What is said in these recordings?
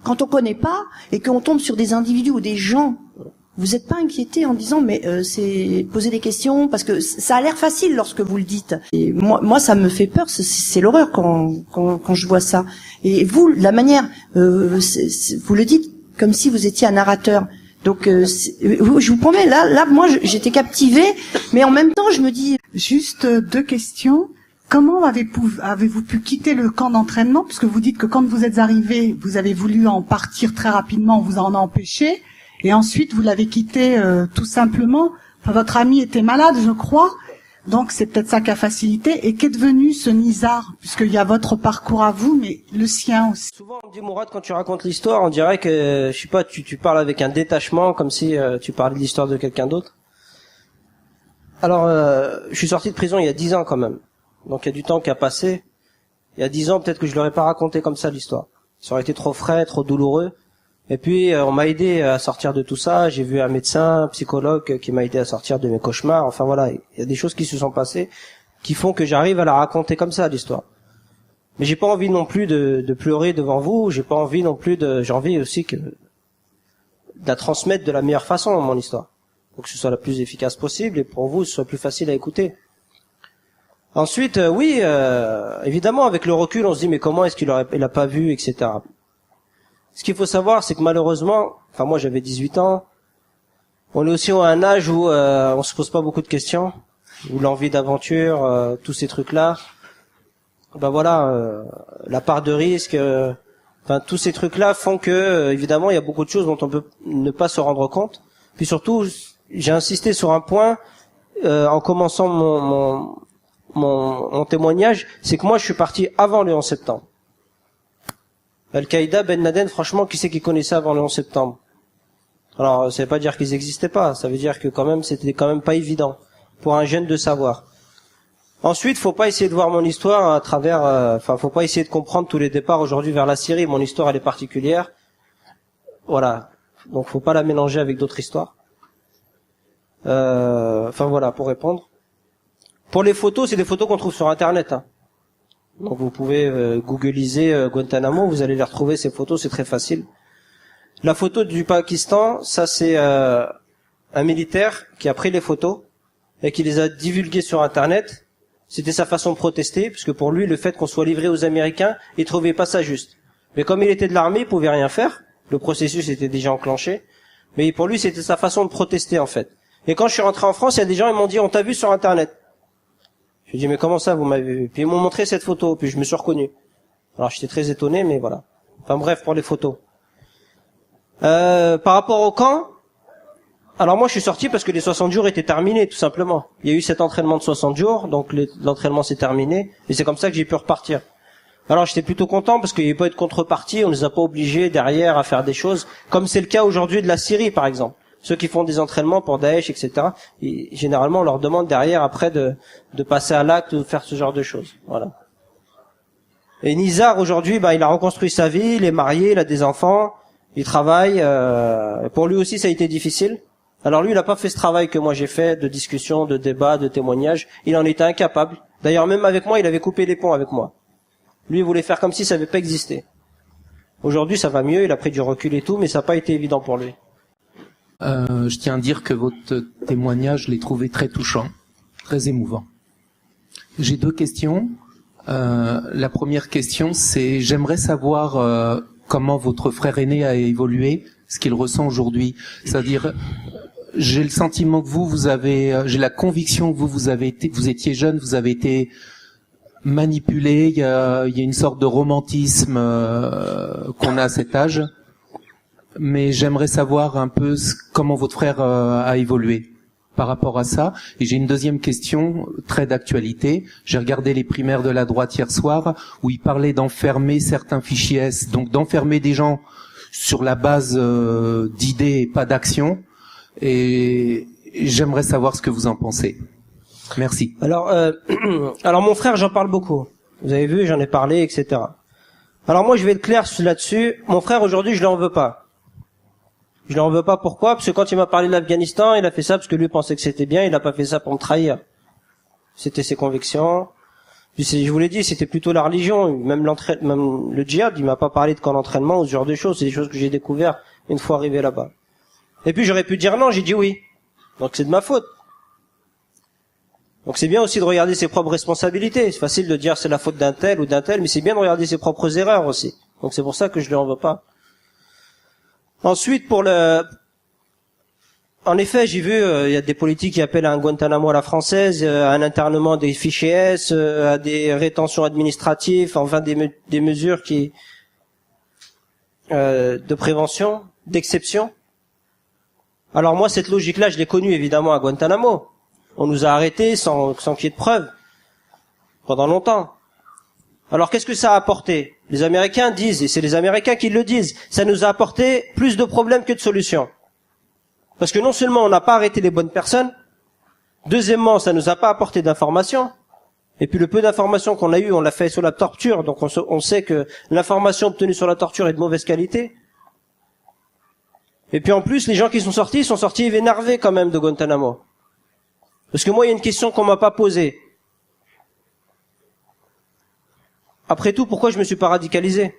quand on connaît pas et qu'on tombe sur des individus ou des gens, vous n'êtes pas inquiété en disant mais c'est poser des questions parce que ça a l'air facile lorsque vous le dites. Et moi ça me fait peur, c'est l'horreur quand je vois ça. Et vous, la manière, vous le dites comme si vous étiez un narrateur. Donc je vous promets, là moi j'étais captivée, mais en même temps je me dis. Juste 2 questions. Comment avez-vous pu quitter le camp d'entraînement, puisque vous dites que quand vous êtes arrivé, vous avez voulu en partir très rapidement, on vous en a empêché, et ensuite vous l'avez quitté tout simplement. Enfin, votre ami était malade, je crois, donc c'est peut-être ça qui a facilité. Et qu'est devenu ce Nizar, puisqu'il y a votre parcours à vous, mais le sien aussi. Souvent on me dit, Mourad, quand tu racontes l'histoire, on dirait que, je sais pas, tu parles avec un détachement, comme si tu parlais de l'histoire de quelqu'un d'autre. Alors, je suis sorti de prison il y a 10 ans quand même. Donc il y a du temps qui a passé. Il y a 10 ans, peut-être que je l'aurais pas raconté comme ça l'histoire. Ça aurait été trop frais, trop douloureux. Et puis on m'a aidé à sortir de tout ça. J'ai vu un médecin, un psychologue qui m'a aidé à sortir de mes cauchemars. Enfin voilà, il y a des choses qui se sont passées qui font que j'arrive à la raconter comme ça l'histoire. Mais j'ai pas envie non plus de pleurer devant vous. J'ai pas envie non plus j'ai envie aussi de la transmettre de la meilleure façon mon histoire, pour que ce soit la plus efficace possible et pour vous ce soit plus facile à écouter. Ensuite, oui, évidemment, avec le recul, on se dit mais comment est-ce il a pas vu, etc. Ce qu'il faut savoir, c'est que malheureusement, enfin moi j'avais 18 ans, on est aussi à un âge où on se pose pas beaucoup de questions, où l'envie d'aventure, tous ces trucs-là, ben voilà, la part de risque, enfin tous ces trucs-là font que évidemment il y a beaucoup de choses dont on peut ne pas se rendre compte. Puis surtout, j'ai insisté sur un point en commençant mon témoignage, c'est que moi je suis parti avant le 11 septembre. Al-Qaïda, Ben Laden, franchement, qui c'est qui connaissait avant le 11 septembre? Alors, ça veut pas dire qu'ils n'existaient pas, ça veut dire que quand même, c'était quand même pas évident pour un jeune de savoir. Ensuite, faut pas essayer de voir mon histoire à travers, faut pas essayer de comprendre tous les départs aujourd'hui vers la Syrie. Mon histoire, elle est particulière. Voilà. Donc, faut pas la mélanger avec d'autres histoires. Voilà, pour répondre. Pour les photos, c'est des photos qu'on trouve sur Internet, hein. Donc vous pouvez googliser Guantanamo, vous allez les retrouver ces photos, c'est très facile. La photo du Pakistan, ça c'est un militaire qui a pris les photos et qui les a divulguées sur Internet. C'était sa façon de protester, puisque pour lui, le fait qu'on soit livré aux Américains, il trouvait pas ça juste. Mais comme il était de l'armée, il pouvait rien faire. Le processus était déjà enclenché. Mais pour lui, c'était sa façon de protester en fait. Et quand je suis rentré en France, il y a des gens qui m'ont dit, on t'a vu sur Internet. Je lui ai dit, mais comment ça, vous m'avez vu? Puis ils m'ont montré cette photo, puis je me suis reconnu. Alors j'étais très étonné, mais voilà. Enfin bref, pour les photos. Par rapport au camp, alors moi je suis sorti parce que les 60 jours étaient terminés, tout simplement. Il y a eu cet entraînement de 60 jours, donc l'entraînement s'est terminé, et c'est comme ça que j'ai pu repartir. Alors j'étais plutôt content parce qu'il n'y avait pas eu de contrepartie, on ne les a pas obligés derrière à faire des choses, comme c'est le cas aujourd'hui de la Syrie par exemple. Ceux qui font des entraînements pour Daesh, etc., et généralement on leur demande derrière après de passer à l'acte ou de faire ce genre de choses. Voilà. Et Nizar aujourd'hui, il a reconstruit sa vie, il est marié, il a des enfants, il travaille. Pour lui aussi ça a été difficile. Alors lui il n'a pas fait ce travail que moi j'ai fait, de discussion, de débat, de témoignage. Il en était incapable. D'ailleurs même avec moi il avait coupé les ponts avec moi. Lui il voulait faire comme si ça n'avait pas existé. Aujourd'hui ça va mieux, il a pris du recul et tout, mais ça n'a pas été évident pour lui. Je tiens à dire que votre témoignage, je l'ai trouvé très touchant, très émouvant. J'ai 2 questions. La première question, c'est j'aimerais savoir comment votre frère aîné a évolué, ce qu'il ressent aujourd'hui. C'est-à-dire, j'ai le sentiment que j'ai la conviction que vous étiez jeune, vous avez été manipulé. Il y a une sorte de romantisme qu'on a à cet âge. Mais j'aimerais savoir un peu comment votre frère a évolué par rapport à ça. Et j'ai une deuxième question, très d'actualité. J'ai regardé les primaires de la droite hier soir, où il parlait d'enfermer certains fichiers S, donc d'enfermer des gens sur la base d'idées et pas d'actions. Et j'aimerais savoir ce que vous en pensez. Merci. Alors mon frère, j'en parle beaucoup. Vous avez vu, j'en ai parlé, etc. Alors moi, je vais être clair là-dessus. Mon frère, aujourd'hui, je l'en veux pas. Je l'en veux pas, pourquoi? Parce que quand il m'a parlé de l'Afghanistan, il a fait ça parce que lui pensait que c'était bien, il a pas fait ça pour me trahir. C'était ses convictions. Je vous l'ai dit, c'était plutôt la religion, même le djihad, il m'a pas parlé de camp d'entraînement ou ce genre de choses, c'est des choses que j'ai découvert une fois arrivé là-bas. Et puis j'aurais pu dire non, j'ai dit oui. Donc c'est de ma faute. Donc c'est bien aussi de regarder ses propres responsabilités. C'est facile de dire c'est la faute d'un tel ou d'un tel, mais c'est bien de regarder ses propres erreurs aussi. Donc c'est pour ça que je lui en veux pas. Ensuite, en effet, j'ai vu, il y a des politiques qui appellent à un Guantanamo à la française, à un internement des fichiers S, à des rétentions administratives, enfin des mesures de prévention, d'exception. Alors moi, cette logique-là, je l'ai connue évidemment à Guantanamo. On nous a arrêtés sans qu'il y ait de preuves pendant longtemps. Alors qu'est-ce que ça a apporté? Les Américains disent, et c'est les Américains qui le disent, ça nous a apporté plus de problèmes que de solutions. Parce que non seulement on n'a pas arrêté les bonnes personnes, deuxièmement, ça nous a pas apporté d'informations, et puis le peu d'informations qu'on a eu, on l'a fait sur la torture, donc on sait que l'information obtenue sur la torture est de mauvaise qualité. Et puis en plus, les gens qui sont sortis énervés quand même de Guantanamo. Parce que moi, il y a une question qu'on m'a pas posée. Après tout, pourquoi je me suis pas radicalisé?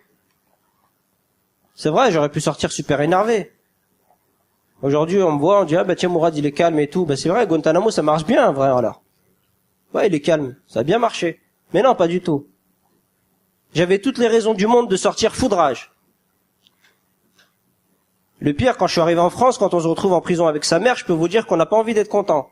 C'est vrai, j'aurais pu sortir super énervé. Aujourd'hui, on me voit, on dit, ah bah tiens, Mourad, il est calme et tout. Bah c'est vrai, Guantanamo, ça marche bien, vrai, alors. Ouais, il est calme. Ça a bien marché. Mais non, pas du tout. J'avais toutes les raisons du monde de sortir foudrage. Le pire, quand je suis arrivé en France, quand on se retrouve en prison avec sa mère, je peux vous dire qu'on n'a pas envie d'être content.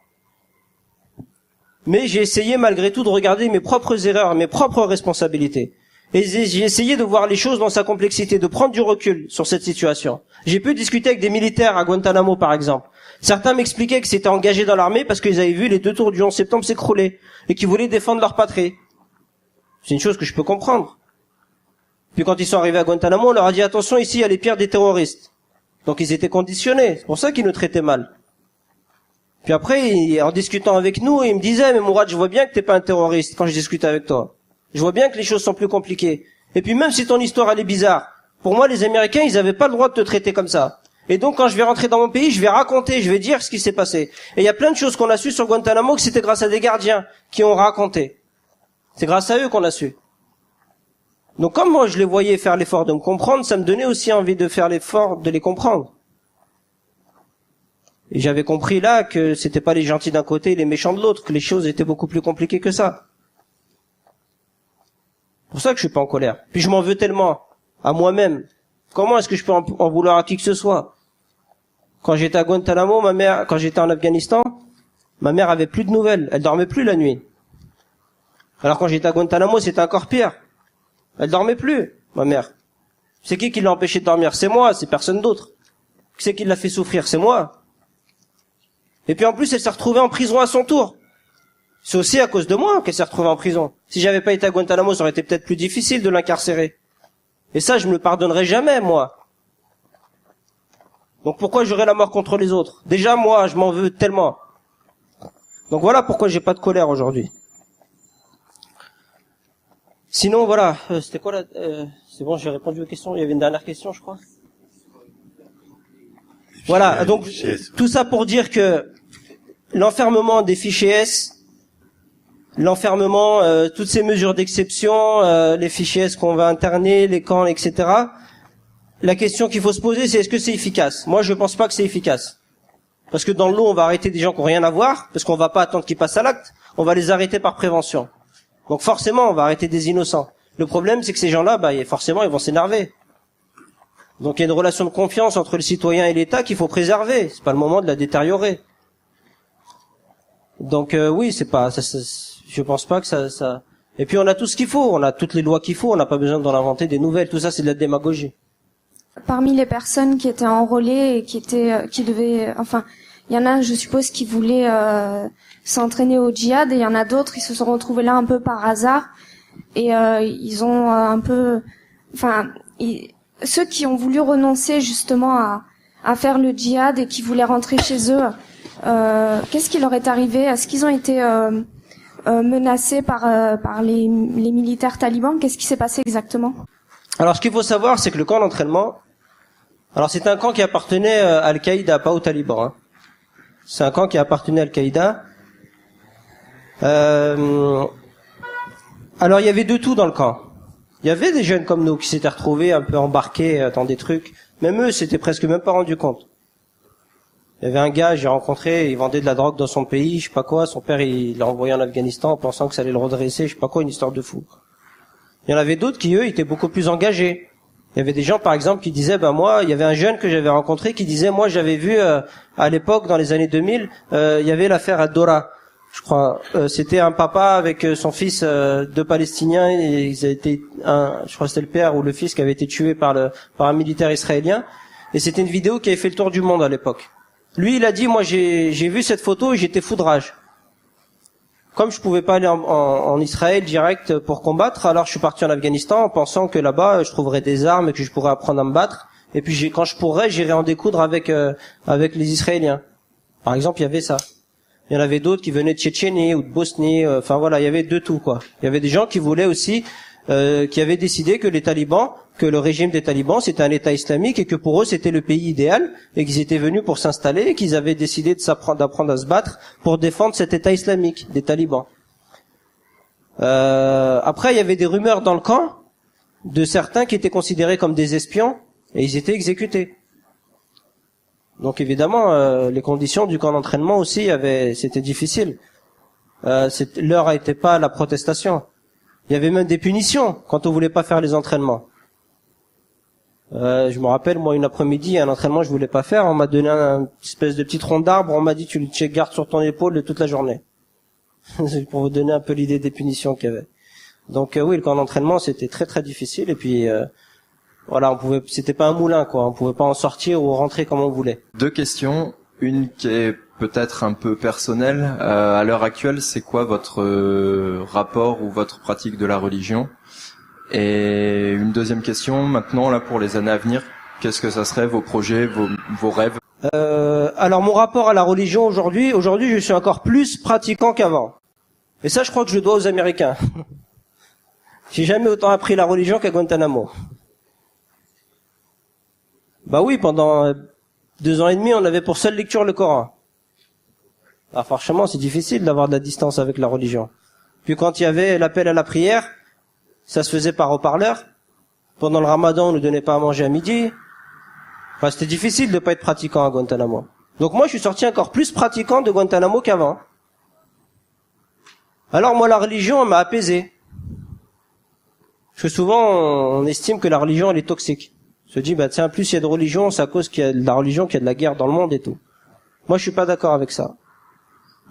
Mais j'ai essayé malgré tout de regarder mes propres erreurs, mes propres responsabilités. Et j'ai essayé de voir les choses dans sa complexité, de prendre du recul sur cette situation. J'ai pu discuter avec des militaires à Guantanamo, par exemple. Certains m'expliquaient que s'étaient engagés dans l'armée parce qu'ils avaient vu les 2 tours du 11 septembre s'écrouler et qu'ils voulaient défendre leur patrie. C'est une chose que je peux comprendre. Puis quand ils sont arrivés à Guantanamo, on leur a dit attention, ici il y a les pires des terroristes. Donc ils étaient conditionnés. C'est pour ça qu'ils nous traitaient mal. Puis après, en discutant avec nous, ils me disaient mais Mourad, je vois bien que t'es pas un terroriste quand je discute avec toi. Je vois bien que les choses sont plus compliquées. Et puis même si ton histoire elle est bizarre, pour moi les Américains ils avaient pas le droit de te traiter comme ça. Et donc quand je vais rentrer dans mon pays, je vais raconter, je vais dire ce qui s'est passé. Et il y a plein de choses qu'on a su sur Guantanamo que c'était grâce à des gardiens qui ont raconté. C'est grâce à eux qu'on a su. Donc comme moi je les voyais faire l'effort de me comprendre, ça me donnait aussi envie de faire l'effort de les comprendre. Et j'avais compris là que c'était pas les gentils d'un côté et les méchants de l'autre, que les choses étaient beaucoup plus compliquées que ça. C'est pour ça que je suis pas en colère. Puis je m'en veux tellement à moi-même. Comment est-ce que je peux en vouloir à qui que ce soit? Quand j'étais à Guantanamo, quand j'étais en Afghanistan, ma mère avait plus de nouvelles. Elle dormait plus la nuit. Alors quand j'étais à Guantanamo, c'était encore pire. Elle dormait plus, ma mère. C'est qui l'a empêché de dormir? C'est moi, c'est personne d'autre. C'est qui l'a fait souffrir? C'est moi. Et puis en plus, elle s'est retrouvée en prison à son tour. C'est aussi à cause de moi qu'elle s'est retrouvée en prison. Si j'avais pas été à Guantanamo, ça aurait été peut-être plus difficile de l'incarcérer. Et ça, je me le pardonnerai jamais, moi. Donc pourquoi j'aurais la mort contre les autres? Déjà, moi, je m'en veux tellement. Donc voilà pourquoi j'ai pas de colère aujourd'hui. Sinon, voilà, c'était quoi là c'est bon, j'ai répondu aux questions. Il y avait une dernière question, je crois. Voilà, donc tout ça pour dire que l'enfermement des fichiers S, l'enfermement, toutes ces mesures d'exception, les fichiers S qu'on va interner, les camps, etc. La question qu'il faut se poser, c'est est-ce que c'est efficace? Moi, je pense pas que c'est efficace. Parce que dans le lot, on va arrêter des gens qui n'ont rien à voir, parce qu'on va pas attendre qu'ils passent à l'acte, on va les arrêter par prévention. Donc forcément, on va arrêter des innocents. Le problème, c'est que ces gens-là, forcément, ils vont s'énerver. Donc il y a une relation de confiance entre le citoyen et l'État qu'il faut préserver. C'est pas le moment de la détériorer. Donc oui, c'est pas, je pense pas que ça. Et puis on a tout ce qu'il faut, on a toutes les lois qu'il faut, on n'a pas besoin d'en inventer des nouvelles. Tout ça, c'est de la démagogie. Parmi les personnes qui étaient enrôlées et qui devaient, enfin, il y en a, je suppose, qui voulaient s'entraîner au djihad, et il y en a d'autres, ils se sont retrouvés là un peu par hasard, et ils ont un peu, enfin, ceux qui ont voulu renoncer justement à faire le djihad et qui voulaient rentrer chez eux, qu'est-ce qui leur est arrivé? Est-ce qu'ils ont été menacés par les militaires talibans? Qu'est-ce qui s'est passé exactement? Alors, ce qu'il faut savoir, c'est que le camp d'entraînement, alors c'est un camp qui appartenait à Al-Qaïda, pas aux talibans. Hein. C'est un camp qui appartenait à Al-Qaïda. Alors il y avait de tout dans le camp. Il y avait des jeunes comme nous qui s'étaient retrouvés un peu embarqués dans des trucs. Même eux, s'étaient presque même pas rendus compte. Il y avait un gars, j'ai rencontré, il vendait de la drogue dans son pays, je sais pas quoi. Son père, il l'a envoyé en Afghanistan en pensant que ça allait le redresser, je sais pas quoi, une histoire de fou. Il y en avait d'autres qui, eux, étaient beaucoup plus engagés. Il y avait des gens, par exemple, qui disaient, ben moi, il y avait un jeune que j'avais rencontré qui disait, moi, j'avais vu à l'époque, dans les années 2000, il y avait l'affaire Ad-Dora, je crois. C'était un papa avec son fils, deux Palestiniens, et ils avaient été, je crois que c'était le père ou le fils qui avait été tué par un militaire israélien. Et c'était une vidéo qui avait fait le tour du monde à l'époque. Lui, il a dit, moi, j'ai vu cette photo et j'étais fou de rage. Comme je pouvais pas aller en Israël direct pour combattre, alors je suis parti en Afghanistan en pensant que là-bas, je trouverais des armes et que je pourrais apprendre à me battre. Et puis, quand je pourrais, j'irais en découdre avec les Israéliens. Par exemple, il y avait ça. Il y en avait d'autres qui venaient de Tchétchénie ou de Bosnie. Enfin voilà, il y avait de tout, quoi. Il y avait des gens qui voulaient aussi, qui avaient décidé que les talibans, que le régime des talibans, c'était un État islamique et que pour eux, c'était le pays idéal et qu'ils étaient venus pour s'installer et qu'ils avaient décidé d'apprendre à se battre pour défendre cet État islamique des talibans. Après, il y avait des rumeurs dans le camp de certains qui étaient considérés comme des espions et ils étaient exécutés. Donc évidemment, les conditions du camp d'entraînement aussi, c'était difficile. L'heure n'était pas à la protestation. Il y avait même des punitions quand on voulait pas faire les entraînements. Je me rappelle, moi, une après-midi, un entraînement, je voulais pas faire. On m'a donné une espèce de petit tronc d'arbre. On m'a dit, tu le gardes sur ton épaule toute la journée. C'est pour vous donner un peu l'idée des punitions qu'il y avait. Donc oui, le camp d'entraînement, c'était très très difficile. Et puis voilà, c'était pas un moulin, quoi. On pouvait pas en sortir ou rentrer comme on voulait. Deux questions. Une qui est peut-être un peu personnelle. À l'heure actuelle, c'est quoi votre rapport ou votre pratique de la religion? Et une deuxième question, maintenant, là, pour les années à venir, qu'est-ce que ça serait, vos projets, vos rêves? Alors, mon rapport à la religion aujourd'hui, je suis encore plus pratiquant qu'avant. Et ça, je crois que je le dois aux Américains. J'ai jamais autant appris la religion qu'à Guantanamo. Bah oui, pendant 2 ans et demi, on avait pour seule lecture le Coran. Alors franchement, c'est difficile d'avoir de la distance avec la religion. Puis quand il y avait l'appel à la prière, ça se faisait par haut-parleur. Pendant le ramadan, on ne nous donnait pas à manger à midi. Enfin, c'était difficile de pas être pratiquant à Guantanamo. Donc moi, je suis sorti encore plus pratiquant de Guantanamo qu'avant. Alors moi, la religion, elle m'a apaisé. Parce que souvent, on estime que la religion, elle est toxique. On se dit, bah tiens, plus il y a de religion, c'est à cause qu'il y a de la religion qu'il y a de la guerre dans le monde et tout. Moi, je suis pas d'accord avec ça.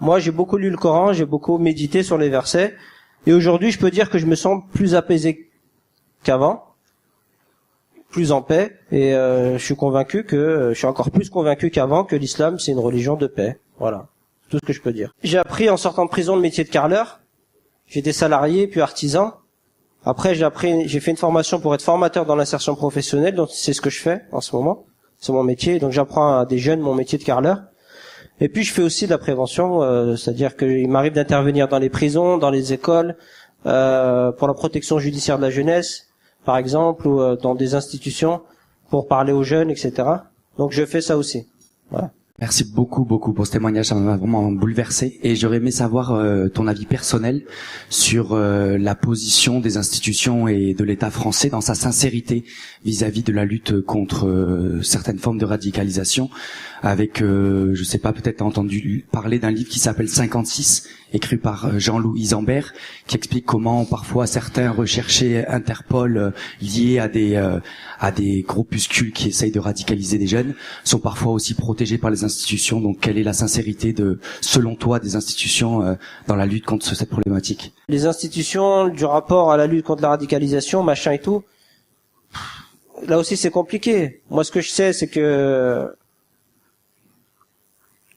Moi, j'ai beaucoup lu le Coran, j'ai beaucoup médité sur les versets. Et aujourd'hui, je peux dire que je me sens plus apaisé qu'avant, plus en paix, et je suis encore plus convaincu qu'avant que l'islam c'est une religion de paix. Voilà, c'est tout ce que je peux dire. J'ai appris en sortant de prison le métier de carreleur. J'étais salarié puis artisan. Après, j'ai fait une formation pour être formateur dans l'insertion professionnelle, donc c'est ce que je fais en ce moment. C'est mon métier, donc j'apprends à des jeunes mon métier de carreleur. Et puis je fais aussi de la prévention, c'est-à-dire qu'il m'arrive d'intervenir dans les prisons, dans les écoles, pour la protection judiciaire de la jeunesse, par exemple, ou dans des institutions, pour parler aux jeunes, etc. Donc je fais ça aussi. Voilà. Merci beaucoup pour ce témoignage, ça m'a vraiment bouleversé. Et j'aurais aimé savoir ton avis personnel sur la position des institutions et de l'État français dans sa sincérité vis-à-vis de la lutte contre certaines formes de radicalisation. Avec, je sais pas, peut-être t'as entendu parler d'un livre qui s'appelle 56, écrit par Jean-Louis Isambert, qui explique comment parfois certains recherchés Interpol liés à des groupuscules qui essayent de radicaliser des jeunes sont parfois aussi protégés par les institutions. Donc, quelle est la sincérité selon toi, des institutions dans la lutte contre cette problématique? Les institutions, du rapport à la lutte contre la radicalisation, machin et tout, là aussi c'est compliqué. Moi, ce que je sais, c'est que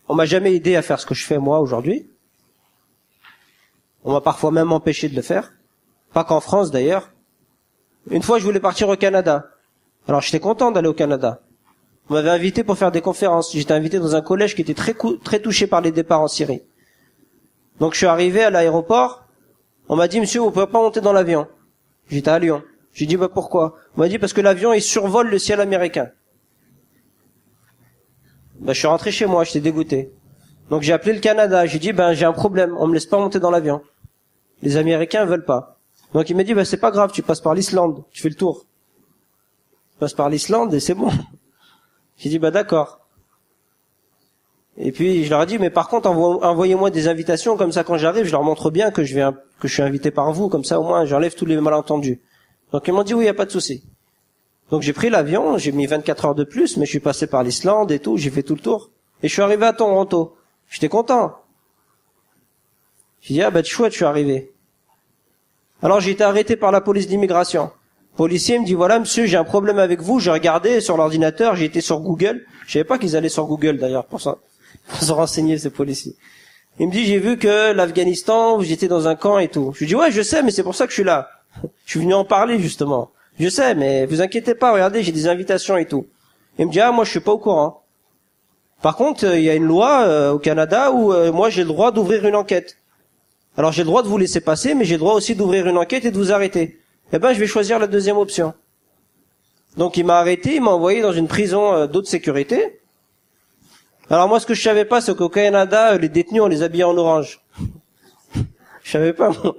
on m'a jamais aidé à faire ce que je fais moi aujourd'hui. On m'a parfois même empêché de le faire. Pas qu'en France d'ailleurs. Une fois, je voulais partir au Canada. Alors j'étais content d'aller au Canada. On m'avait invité pour faire des conférences. J'étais invité dans un collège qui était très touché par les départs en Syrie. Donc je suis arrivé à l'aéroport. On m'a dit, monsieur, vous pouvez pas monter dans l'avion. J'étais à Lyon. J'ai dit, bah pourquoi? On m'a dit, parce que l'avion, il survole le ciel américain. Ben, je suis rentré chez moi, j'étais dégoûté. Donc j'ai appelé le Canada, j'ai dit, ben j'ai un problème, on me laisse pas monter dans l'avion. Les Américains veulent pas. Donc il m'a dit, bah c'est pas grave, tu passes par l'Islande, tu fais le tour. Tu passes par l'Islande et c'est bon. J'ai dit, bah d'accord. Et puis je leur ai dit, mais par contre envoyez-moi des invitations, comme ça quand j'arrive, je leur montre bien que je suis invité par vous, comme ça au moins j'enlève tous les malentendus. Donc ils m'ont dit, oui, y a pas de souci. Donc j'ai pris l'avion, j'ai mis 24 heures de plus, mais je suis passé par l'Islande et tout, j'ai fait tout le tour. Et je suis arrivé à Toronto. J'étais content. J'ai dit, ah bah chouette, je suis arrivé. Alors j'ai été arrêté par la police d'immigration. Le policier me dit, voilà monsieur, j'ai un problème avec vous, j'ai regardé sur l'ordinateur, j'ai été sur Google. Je savais pas qu'ils allaient sur Google d'ailleurs pour se renseigner, ces policiers. Il me dit, j'ai vu que l'Afghanistan, vous étiez dans un camp et tout. Je lui dis, ouais, je sais, mais c'est pour ça que je suis là. Je suis venu en parler justement. Je sais, mais vous inquiétez pas, regardez, j'ai des invitations et tout. Il me dit, ah moi je suis pas au courant. Par contre, il y a une loi au Canada où moi j'ai le droit d'ouvrir une enquête. Alors j'ai le droit de vous laisser passer, mais j'ai le droit aussi d'ouvrir une enquête et de vous arrêter. Eh ben je vais choisir la deuxième option. Donc il m'a arrêté, il m'a envoyé dans une prison d'haute sécurité. Alors moi ce que je savais pas, c'est qu'au Canada, les détenus on les habillait en orange. Je savais pas moi.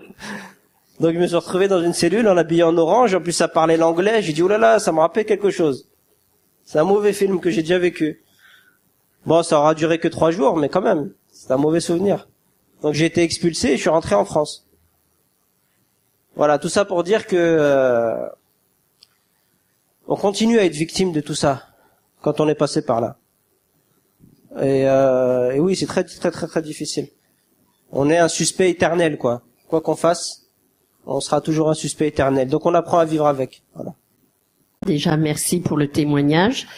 Donc je me suis retrouvé dans une cellule en habillé en orange, en plus ça parlait l'anglais, j'ai dit oh là là, ça me rappelle quelque chose. C'est un mauvais film que j'ai déjà vécu. Bon, ça aura duré que 3 jours, mais quand même, c'est un mauvais souvenir. Donc j'ai été expulsé et je suis rentré en France. Voilà, tout ça pour dire que on continue à être victime de tout ça quand on est passé par là. Et oui, c'est très très très très difficile. On est un suspect éternel, quoi. Quoi qu'on fasse, on sera toujours un suspect éternel. Donc on apprend à vivre avec. Voilà. Déjà, merci pour le témoignage.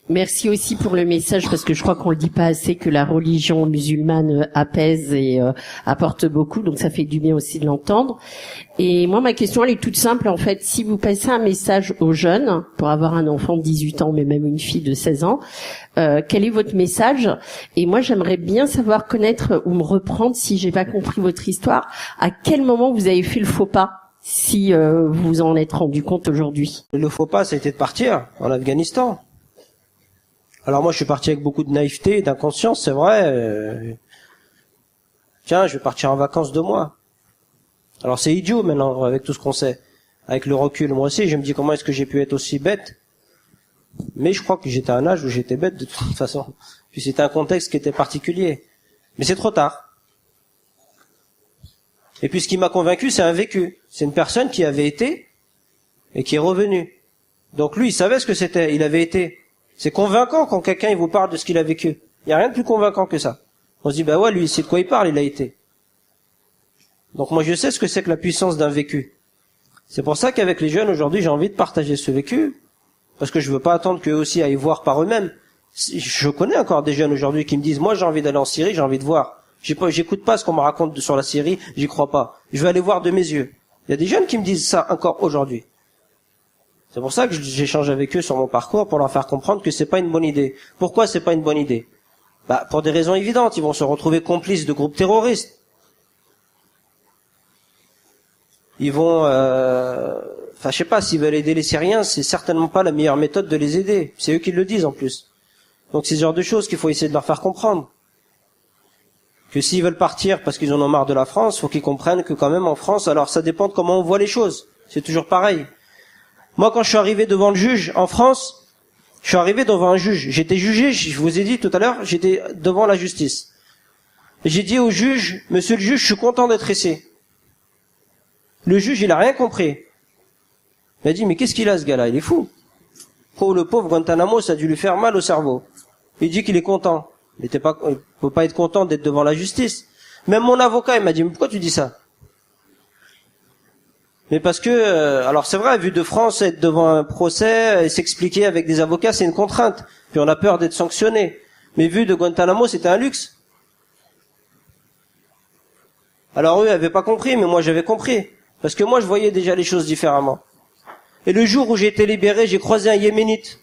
Merci aussi pour le message, parce que je crois qu'on le dit pas assez, que la religion musulmane apaise et apporte beaucoup, donc ça fait du bien aussi de l'entendre. Et moi, ma question, elle est toute simple, en fait. Si vous passez un message aux jeunes, pour avoir un enfant de 18 ans, mais même une fille de 16 ans, quel est votre message? Et moi, j'aimerais bien savoir connaître, ou me reprendre, si j'ai pas compris votre histoire, à quel moment vous avez fait le faux pas, si vous vous en êtes rendu compte aujourd'hui. Le faux pas, ça a été de partir en Afghanistan. Alors moi, je suis parti avec beaucoup de naïveté, d'inconscience, c'est vrai. Tiens, je vais partir en vacances 2 mois. Alors c'est idiot maintenant, avec tout ce qu'on sait. Avec le recul, moi aussi, je me dis comment est-ce que j'ai pu être aussi bête. Mais je crois que j'étais à un âge où j'étais bête de toute façon. Puis c'était un contexte qui était particulier. Mais c'est trop tard. Et puis ce qui m'a convaincu, c'est un vécu. C'est une personne qui avait été et qui est revenue. Donc lui, il savait ce que c'était, il avait été. C'est convaincant quand quelqu'un il vous parle de ce qu'il a vécu. Il n'y a rien de plus convaincant que ça. On se dit, bah ouais, lui, il sait de quoi il parle, il a été. Donc moi, je sais ce que c'est que la puissance d'un vécu. C'est pour ça qu'avec les jeunes, aujourd'hui, j'ai envie de partager ce vécu, parce que je veux pas attendre qu'eux aussi aillent voir par eux-mêmes. Je connais encore des jeunes aujourd'hui qui me disent, moi, j'ai envie d'aller en Syrie, j'ai envie de voir. J'écoute pas ce qu'on me raconte sur la Syrie, j'y crois pas. Je veux aller voir de mes yeux. Il y a des jeunes qui me disent ça encore aujourd'hui. C'est pour ça que j'échange avec eux sur mon parcours, pour leur faire comprendre que c'est pas une bonne idée. Pourquoi c'est pas une bonne idée? Bah, pour des raisons évidentes. Ils vont se retrouver complices de groupes terroristes. Ils vont, je sais pas, s'ils veulent aider les Syriens, c'est certainement pas la meilleure méthode de les aider. C'est eux qui le disent en plus. Donc c'est ce genre de choses qu'il faut essayer de leur faire comprendre. Que s'ils veulent partir parce qu'ils en ont marre de la France, faut qu'ils comprennent que quand même en France, alors ça dépend de comment on voit les choses. C'est toujours pareil. Moi, quand je suis arrivé devant le juge en France, je suis arrivé devant un juge. J'étais jugé, je vous ai dit tout à l'heure, j'étais devant la justice. Et j'ai dit au juge, monsieur le juge, je suis content d'être ici. Le juge, il a rien compris. Il m'a dit, mais qu'est-ce qu'il a ce gars-là? Il est fou. Oh, le pauvre Guantanamo, ça a dû lui faire mal au cerveau. Il dit qu'il est content. Il peut pas être content d'être devant la justice. Même mon avocat, il m'a dit, mais pourquoi tu dis ça? Mais parce que, alors c'est vrai, vu de France, être devant un procès et s'expliquer avec des avocats, c'est une contrainte. Puis on a peur d'être sanctionné. Mais vu de Guantanamo, c'était un luxe. Alors eux avaient pas compris, mais moi j'avais compris. Parce que moi je voyais déjà les choses différemment. Et le jour où j'ai été libéré, j'ai croisé un Yéménite.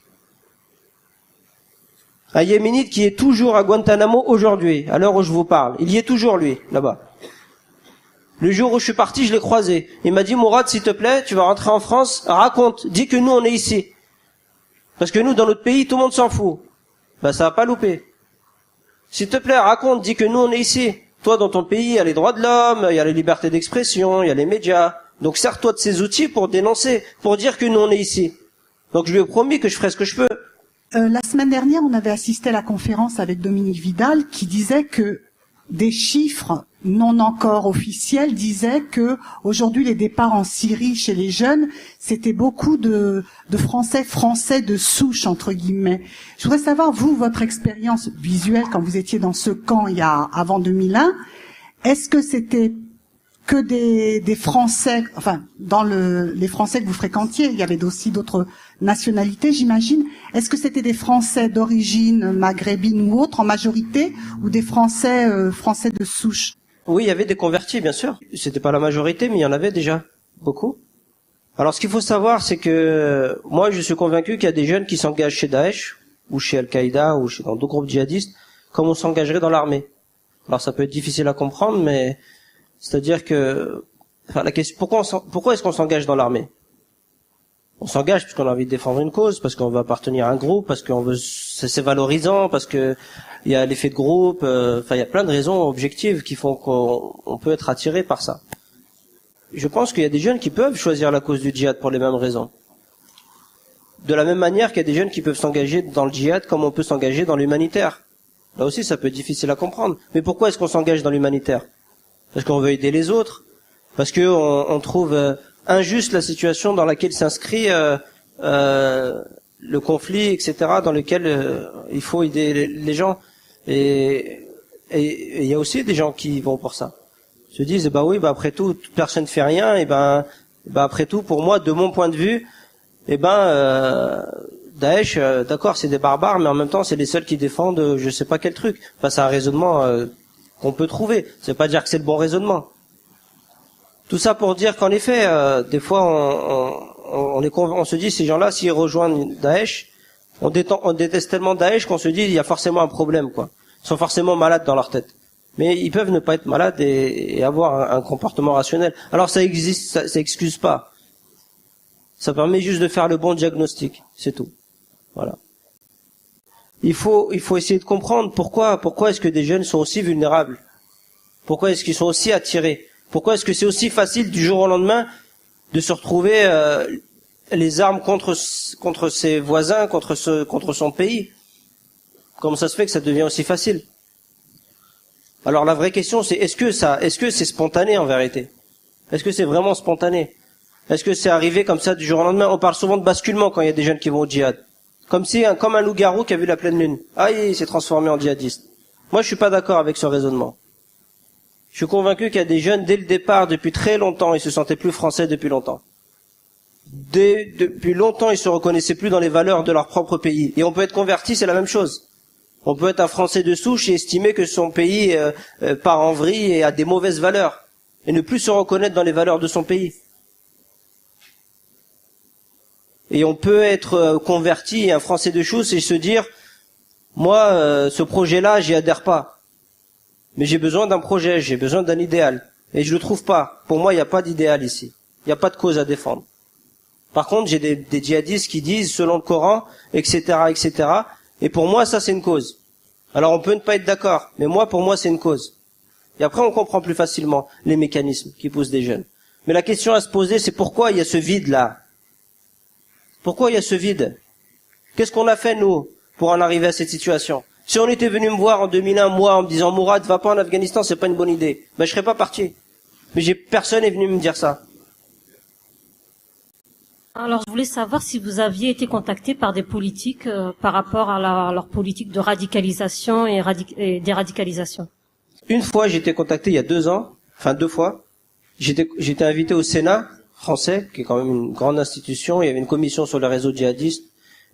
Un Yéménite qui est toujours à Guantanamo aujourd'hui, à l'heure où je vous parle. Il y est toujours lui, là-bas. Le jour où je suis parti, je l'ai croisé. Il m'a dit, Mourad, s'il te plaît, tu vas rentrer en France, raconte, dis que nous, on est ici. Parce que nous, dans notre pays, tout le monde s'en fout. Ben, ça va pas louper. S'il te plaît, raconte, dis que nous, on est ici. Toi, dans ton pays, il y a les droits de l'homme, il y a les libertés d'expression, il y a les médias, Donc sers-toi de ces outils pour dénoncer, pour dire que nous on est ici. Donc je lui ai promis que je ferai ce que je peux. La semaine dernière, on avait assisté à la conférence avec Dominique Vidal qui disait que des chiffres non encore officiels disaient que aujourd'hui les départs en Syrie chez les jeunes, c'était beaucoup de français de souche entre guillemets. Je voudrais savoir, vous, votre expérience visuelle quand vous étiez dans ce camp avant 2001, est-ce que c'était que des Français, enfin dans les Français que vous fréquentiez, il y avait aussi d'autres nationalités, j'imagine. Est-ce que c'était des Français d'origine maghrébine ou autre en majorité, ou des Français de souche? Oui, il y avait des convertis, bien sûr. C'était pas la majorité, mais il y en avait déjà beaucoup. Alors, ce qu'il faut savoir, c'est que moi, je suis convaincu qu'il y a des jeunes qui s'engagent chez Daesh ou chez Al-Qaïda ou dans d'autres groupes djihadistes, comme on s'engagerait dans l'armée. Alors, ça peut être difficile à comprendre, mais c'est-à-dire que, enfin, la question, pourquoi est-ce qu'on s'engage dans l'armée? On s'engage parce qu'on a envie de défendre une cause, parce qu'on veut appartenir à un groupe, parce qu'on veut, c'est valorisant, parce que il y a l'effet de groupe, enfin, il y a plein de raisons objectives qui font qu'on peut être attiré par ça. Je pense qu'il y a des jeunes qui peuvent choisir la cause du djihad pour les mêmes raisons. De la même manière qu'il y a des jeunes qui peuvent s'engager dans le djihad comme on peut s'engager dans l'humanitaire. Là aussi, ça peut être difficile à comprendre. Mais pourquoi est-ce qu'on s'engage dans l'humanitaire? Parce qu'on veut aider les autres, parce que on trouve injuste la situation dans laquelle s'inscrit le conflit, etc., dans lequel il faut aider les gens. Et il y a aussi des gens qui vont pour ça. Se disent, bah oui, bah après tout, personne ne fait rien, et bah après tout, pour moi, de mon point de vue, Daesh, d'accord, c'est des barbares, mais en même temps, c'est les seuls qui défendent, je sais pas quel truc. Enfin, c'est un raisonnement qu'on peut trouver. Ça veut pas dire que c'est le bon raisonnement. Tout ça pour dire qu'en effet, des fois, on se dit, ces gens-là, s'ils rejoignent Daesh, on déteste tellement Daesh qu'on se dit, il y a forcément un problème, quoi. Ils sont forcément malades dans leur tête. Mais ils peuvent ne pas être malades et avoir un comportement rationnel. Alors ça existe, ça excuse pas. Ça permet juste de faire le bon diagnostic, c'est tout. Voilà. Il faut essayer de comprendre pourquoi est-ce que des jeunes sont aussi vulnérables. Pourquoi est-ce qu'ils sont aussi attirés. Pourquoi est-ce que c'est aussi facile du jour au lendemain de se retrouver les armes contre ses voisins, contre son pays? Comment ça se fait que ça devient aussi facile? Alors la vraie question c'est est-ce que c'est spontané en vérité? Est-ce que c'est vraiment spontané? Est-ce que c'est arrivé comme ça du jour au lendemain? On parle souvent de basculement quand il y a des jeunes qui vont au djihad. Comme un loup-garou qui a vu la pleine lune. Ah, il s'est transformé en djihadiste. Moi je suis pas d'accord avec ce raisonnement. Je suis convaincu qu'il y a des jeunes, dès le départ, depuis très longtemps, ils se sentaient plus français depuis longtemps. Depuis longtemps, ils se reconnaissaient plus dans les valeurs de leur propre pays. Et on peut être converti, c'est la même chose. On peut être un Français de souche et estimer que son pays part en vrille et a des mauvaises valeurs. Et ne plus se reconnaître dans les valeurs de son pays. Et on peut être converti et un Français de souche et se dire, moi, ce projet-là, j'y adhère pas. Mais j'ai besoin d'un projet, j'ai besoin d'un idéal. Et je le trouve pas. Pour moi, il n'y a pas d'idéal ici. Il n'y a pas de cause à défendre. Par contre, j'ai des djihadistes qui disent, selon le Coran, etc., etc. Et pour moi, ça, c'est une cause. Alors, on peut ne pas être d'accord. Mais pour moi, c'est une cause. Et après, on comprend plus facilement les mécanismes qui poussent des jeunes. Mais la question à se poser, c'est pourquoi il y a ce vide-là? Pourquoi il y a ce vide? Qu'est-ce qu'on a fait, nous, pour en arriver à cette situation? Si on était venu me voir en 2001, moi, en me disant, Mourad, va pas en Afghanistan, c'est pas une bonne idée, je serais pas parti. Mais personne est venu me dire ça. Alors, je voulais savoir si vous aviez été contacté par des politiques par rapport à leur politique de radicalisation et déradicalisation. Une fois, j'ai été contacté il y a 2 ans, enfin 2 fois. J'étais invité au Sénat français, qui est quand même une grande institution. Il y avait une commission sur les réseaux djihadistes.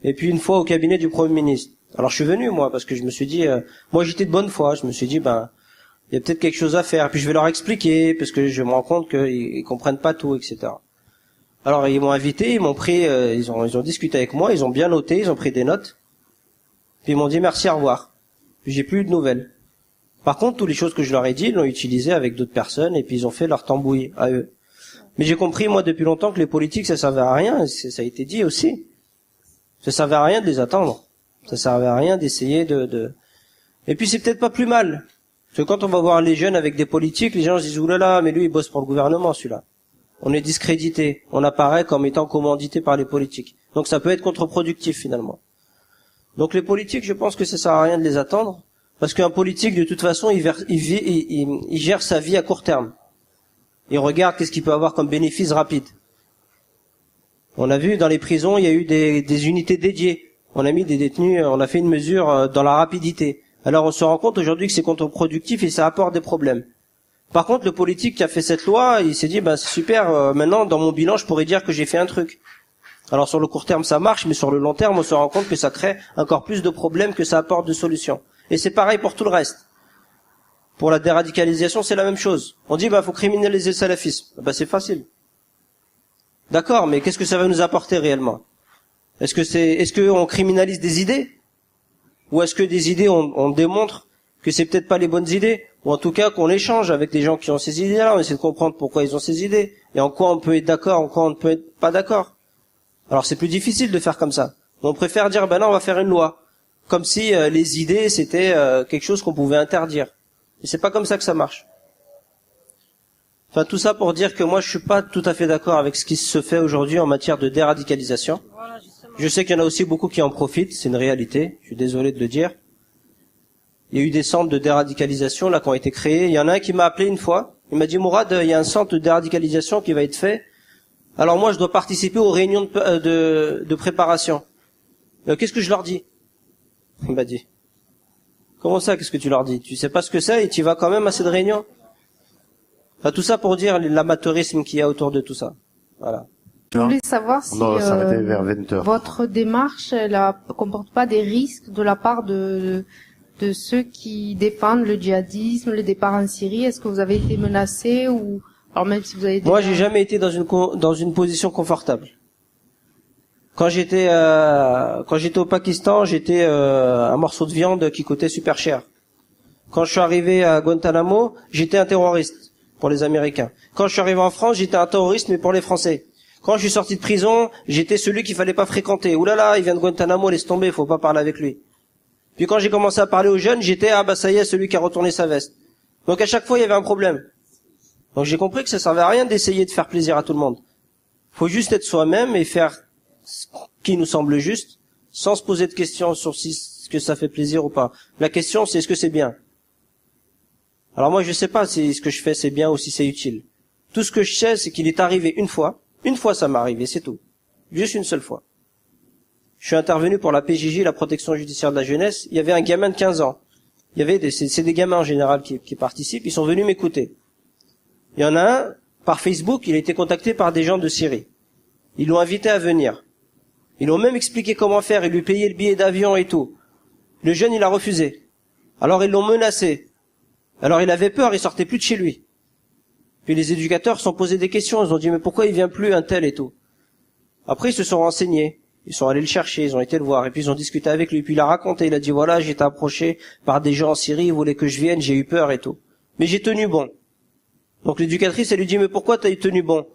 Et puis une fois au cabinet du Premier ministre. Alors je suis venu, moi, parce que je me suis dit, moi j'étais de bonne foi, je me suis dit, il y a peut-être quelque chose à faire, puis je vais leur expliquer, parce que je me rends compte qu'ils comprennent pas tout, etc. Alors ils m'ont invité, ils m'ont pris, ils ont discuté avec moi, ils ont bien noté, ils ont pris des notes, puis ils m'ont dit merci, au revoir. Puis j'ai plus eu de nouvelles. Par contre, toutes les choses que je leur ai dit, ils l'ont utilisé avec d'autres personnes, et puis ils ont fait leur tambouille à eux. Mais j'ai compris, moi, depuis longtemps, que les politiques, ça servait à rien, ça a été dit aussi. Ça servait à rien de les attendre. Ça servait à rien d'essayer Et puis c'est peut-être pas plus mal. Parce que quand on va voir les jeunes avec des politiques, les gens se disent, oulala, mais lui il bosse pour le gouvernement, celui-là. On est discrédité. On apparaît comme étant commandité par les politiques. Donc ça peut être contre-productif finalement. Donc les politiques, je pense que ça sert à rien de les attendre, parce qu'un politique, de toute façon, il gère sa vie à court terme. Il regarde qu'est-ce qu'il peut avoir comme bénéfice rapide. On a vu dans les prisons, il y a eu des unités dédiées. On a mis des détenus, on a fait une mesure dans la rapidité. Alors on se rend compte aujourd'hui que c'est contre-productif et ça apporte des problèmes. Par contre, le politique qui a fait cette loi, il s'est dit, c'est super, maintenant dans mon bilan, je pourrais dire que j'ai fait un truc. Alors sur le court terme, ça marche, mais sur le long terme, on se rend compte que ça crée encore plus de problèmes que ça apporte de solutions. Et c'est pareil pour tout le reste. Pour la déradicalisation, c'est la même chose. On dit, faut criminaliser le salafisme. C'est facile. D'accord, mais qu'est-ce que ça va nous apporter réellement? Est-ce que on criminalise des idées? Ou est-ce que des idées, on démontre que c'est peut-être pas les bonnes idées? Ou en tout cas, qu'on échange avec des gens qui ont ces idées-là, on essaie de comprendre pourquoi ils ont ces idées, et en quoi on peut être d'accord, en quoi on ne peut être pas d'accord. Alors c'est plus difficile de faire comme ça. On préfère dire, non, on va faire une loi. Comme si les idées, c'était quelque chose qu'on pouvait interdire. Et c'est pas comme ça que ça marche. Enfin, tout ça pour dire que moi, je suis pas tout à fait d'accord avec ce qui se fait aujourd'hui en matière de déradicalisation. Voilà, je sais qu'il y en a aussi beaucoup qui en profitent, c'est une réalité, je suis désolé de le dire. Il y a eu des centres de déradicalisation là qui ont été créés. Il y en a un qui m'a appelé une fois, il m'a dit, Mourad, il y a un centre de déradicalisation qui va être fait. Alors moi, je dois participer aux réunions de préparation. Qu'est-ce que je leur dis? Il m'a dit. Comment ça, qu'est-ce que tu leur dis? Tu sais pas ce que c'est et tu vas quand même à cette réunion? Enfin, tout ça pour dire l'amateurisme qu'il y a autour de tout ça. Voilà. Je voulais savoir si votre démarche, elle comporte pas des risques de la part de ceux qui défendent le djihadisme, le départ en Syrie. Est-ce que vous avez été menacé ou alors même si vous avez Moi, j'ai jamais été dans une position confortable. Quand j'étais au Pakistan, j'étais un morceau de viande qui coûtait super cher. Quand je suis arrivé à Guantanamo, j'étais un terroriste pour les Américains. Quand je suis arrivé en France, j'étais un terroriste mais pour les Français. Quand je suis sorti de prison, j'étais celui qu'il fallait pas fréquenter. Ouh là là, il vient de Guantanamo, laisse tomber, faut pas parler avec lui. Puis quand j'ai commencé à parler aux jeunes, j'étais ça y est, celui qui a retourné sa veste. Donc à chaque fois, il y avait un problème. Donc j'ai compris que ça servait à rien d'essayer de faire plaisir à tout le monde. Faut juste être soi-même et faire ce qui nous semble juste, sans se poser de questions sur ce que ça fait plaisir ou pas. La question, c'est est-ce que c'est bien? Alors moi, je sais pas si ce que je fais c'est bien ou si c'est utile. Tout ce que je sais, c'est qu'il est arrivé une fois ça m'est arrivé, c'est tout. Juste une seule fois. Je suis intervenu pour la PJJ, la protection judiciaire de la jeunesse. Il y avait un gamin de 15 ans. Il y avait c'est des gamins en général qui participent. Ils sont venus m'écouter. Il y en a un, par Facebook, il a été contacté par des gens de Syrie. Ils l'ont invité à venir. Ils l'ont même expliqué comment faire, ils lui payaient le billet d'avion et tout. Le jeune, il a refusé. Alors ils l'ont menacé. Alors il avait peur, il sortait plus de chez lui. Puis les éducateurs se sont posés des questions, ils ont dit mais pourquoi il vient plus un tel et tout. Après ils se sont renseignés, ils sont allés le chercher, ils ont été le voir et puis ils ont discuté avec lui. Puis il a raconté, il a dit voilà, j'ai été approché par des gens en Syrie, ils voulaient que je vienne, j'ai eu peur et tout. Mais j'ai tenu bon. Donc l'éducatrice, elle lui dit mais pourquoi t'as tenu bon?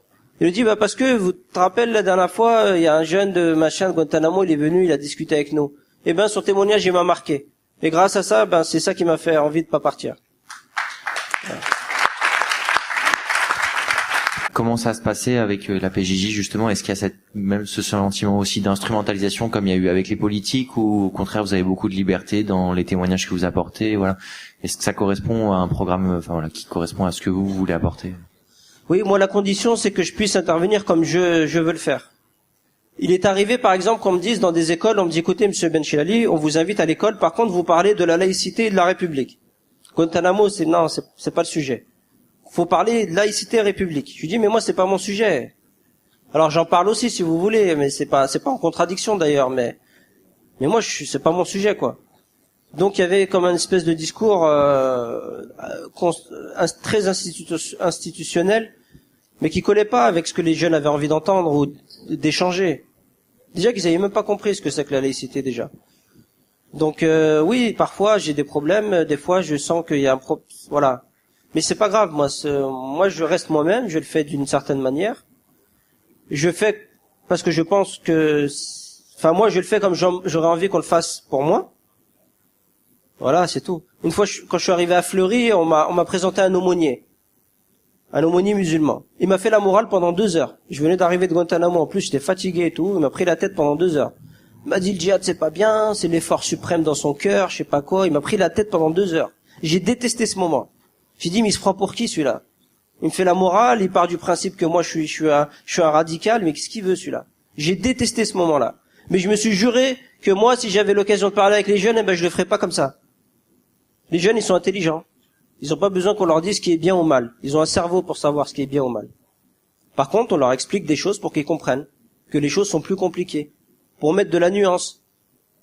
Il lui dit parce que vous te rappelez la dernière fois, il y a un jeune de Guantanamo, il est venu, il a discuté avec nous. Et son témoignage il m'a marqué. Et grâce à ça, c'est ça qui m'a fait envie de pas partir. Voilà. Comment ça se passait avec la PJJ justement? Est-ce qu'il y a même ce sentiment aussi d'instrumentalisation comme il y a eu avec les politiques, ou au contraire vous avez beaucoup de liberté dans les témoignages que vous apportez? Voilà. Est-ce que ça correspond à un programme, qui correspond à ce que vous voulez apporter? Oui, moi la condition c'est que je puisse intervenir comme je veux le faire. Il est arrivé par exemple qu'on me dise dans des écoles, on me dit écoutez Monsieur Benchilali, on vous invite à l'école, par contre vous parlez de la laïcité et de la République. Guantanamo, c'est pas le sujet. Faut parler de laïcité et République. Je lui dis mais moi c'est pas mon sujet. Alors j'en parle aussi si vous voulez, mais c'est pas en contradiction d'ailleurs, mais moi c'est pas mon sujet quoi. Donc il y avait comme une espèce de discours très institutionnel, mais qui collait pas avec ce que les jeunes avaient envie d'entendre ou d'échanger. Déjà qu'ils avaient même pas compris ce que c'est que la laïcité déjà. Donc oui, parfois j'ai des problèmes, des fois je sens qu'il y a voilà. Mais c'est pas grave, moi je reste moi-même, je le fais d'une certaine manière. Je fais parce que je pense que moi je le fais comme j'aurais envie qu'on le fasse pour moi. Voilà, c'est tout. Une fois quand je suis arrivé à Fleury, on m'a présenté un aumônier. un aumônier musulman. Il m'a fait la morale pendant 2 heures. Je venais d'arriver de Guantanamo, en plus j'étais fatigué et tout, il m'a pris la tête pendant 2 heures. Il m'a dit le djihad c'est pas bien, c'est l'effort suprême dans son cœur, je sais pas quoi, il m'a pris la tête pendant 2 heures. J'ai détesté ce moment. J'ai dit mais il se prend pour qui celui-là? Il me fait la morale, il part du principe que moi je suis un radical, mais qu'est-ce qu'il veut celui-là? J'ai détesté ce moment-là. Mais je me suis juré que moi si j'avais l'occasion de parler avec les jeunes, je le ferais pas comme ça. Les jeunes ils sont intelligents. Ils n'ont pas besoin qu'on leur dise ce qui est bien ou mal. Ils ont un cerveau pour savoir ce qui est bien ou mal. Par contre, on leur explique des choses pour qu'ils comprennent que les choses sont plus compliquées, pour mettre de la nuance,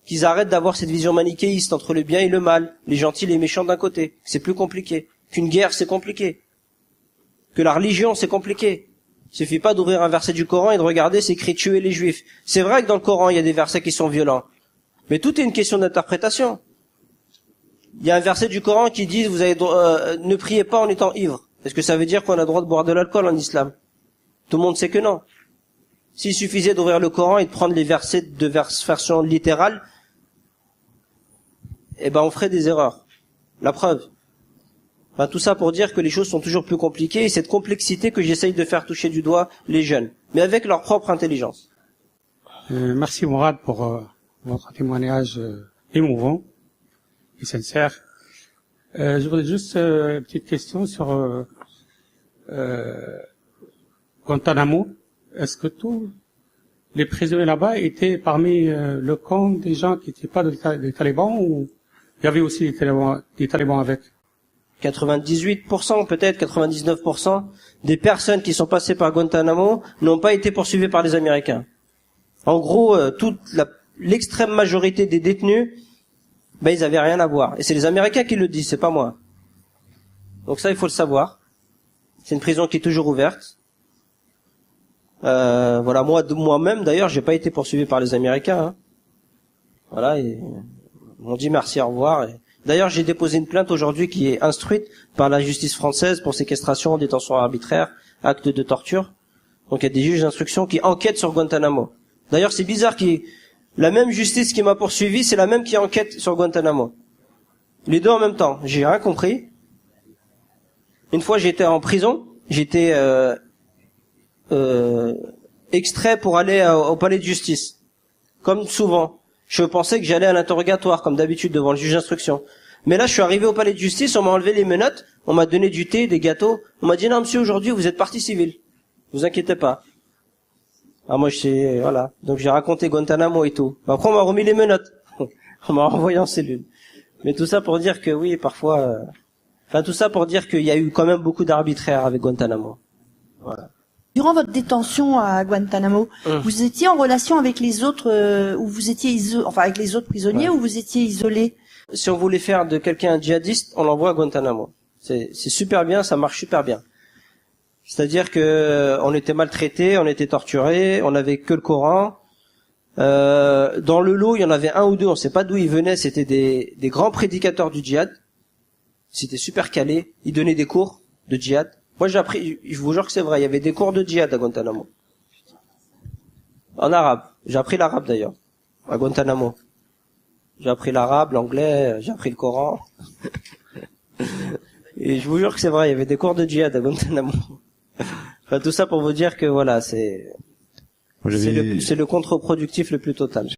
qu'ils arrêtent d'avoir cette vision manichéiste entre le bien et le mal, les gentils et les méchants d'un côté. C'est plus compliqué. Qu'une guerre, c'est compliqué. Que la religion, c'est compliqué. Il suffit pas d'ouvrir un verset du Coran et de regarder, c'est écrit tuer les Juifs. C'est vrai que dans le Coran, il y a des versets qui sont violents. Mais tout est une question d'interprétation. Il y a un verset du Coran qui dit vous avez ne priez pas en étant ivre. Est-ce que ça veut dire qu'on a le droit de boire de l'alcool en islam? Tout le monde sait que non. S'il suffisait d'ouvrir le Coran et de prendre les versets de version littérale, on ferait des erreurs. La preuve. Tout ça pour dire que les choses sont toujours plus compliquées et cette complexité que j'essaye de faire toucher du doigt les jeunes, mais avec leur propre intelligence. Merci Mourad pour votre témoignage émouvant et sincère. Je voudrais juste une petite question sur Guantanamo. Est-ce que tous les prisonniers là-bas étaient parmi le camp des gens qui n'étaient pas des talibans ou il y avait aussi des talibans avec? 98%, peut-être 99% des personnes qui sont passées par Guantanamo n'ont pas été poursuivies par les Américains. En gros, l'extrême majorité des détenus, ils avaient rien à voir. Et c'est les Américains qui le disent, c'est pas moi. Donc ça, il faut le savoir. C'est une prison qui est toujours ouverte. Voilà, moi-même, d'ailleurs, j'ai pas été poursuivi par les Américains. Hein. Voilà, et ils m'ont dit merci, au revoir. Et d'ailleurs, j'ai déposé une plainte aujourd'hui qui est instruite par la justice française pour séquestration, détention arbitraire, acte de torture. Donc il y a des juges d'instruction qui enquêtent sur Guantanamo. D'ailleurs, c'est bizarre la même justice qui m'a poursuivi, c'est la même qui enquête sur Guantanamo. Les deux en même temps. J'ai rien compris. Une fois, j'étais en prison. J'étais extrait pour aller au palais de justice. Comme souvent. Je pensais que j'allais à l'interrogatoire, comme d'habitude, devant le juge d'instruction. Mais là, je suis arrivé au palais de justice, on m'a enlevé les menottes, on m'a donné du thé, des gâteaux. On m'a dit, non, monsieur, aujourd'hui, vous êtes partie civile. Vous inquiétez pas. Moi, voilà. Donc, j'ai raconté Guantanamo et tout. Après, on m'a remis les menottes. On m'a renvoyé en cellule. Mais tout ça pour dire que oui, parfois, tout ça pour dire qu'il y a eu quand même beaucoup d'arbitraire avec Guantanamo. Voilà. Durant votre détention à Guantanamo, vous étiez en relation avec les autres, ou vous étiez avec les autres prisonniers, ou vous étiez isolé? Si on voulait faire de quelqu'un un djihadiste, on l'envoie à Guantanamo. C'est super bien, ça marche super bien. C'est-à-dire que on était maltraités, on était torturés, on n'avait que le Coran. Dans le lot, il y en avait un ou deux, on ne sait pas d'où ils venaient, c'était des grands prédicateurs du djihad. C'était super calé, ils donnaient des cours de djihad. Moi, j'ai appris, je vous jure que c'est vrai, il y avait des cours de djihad à Guantanamo. En arabe. J'ai appris l'arabe d'ailleurs, à Guantanamo. J'ai appris l'arabe, l'anglais, j'ai appris le Coran. Et je vous jure que c'est vrai, il y avait des cours de djihad à Guantanamo. Tout ça pour vous dire que voilà, c'est le contre-productif le plus total.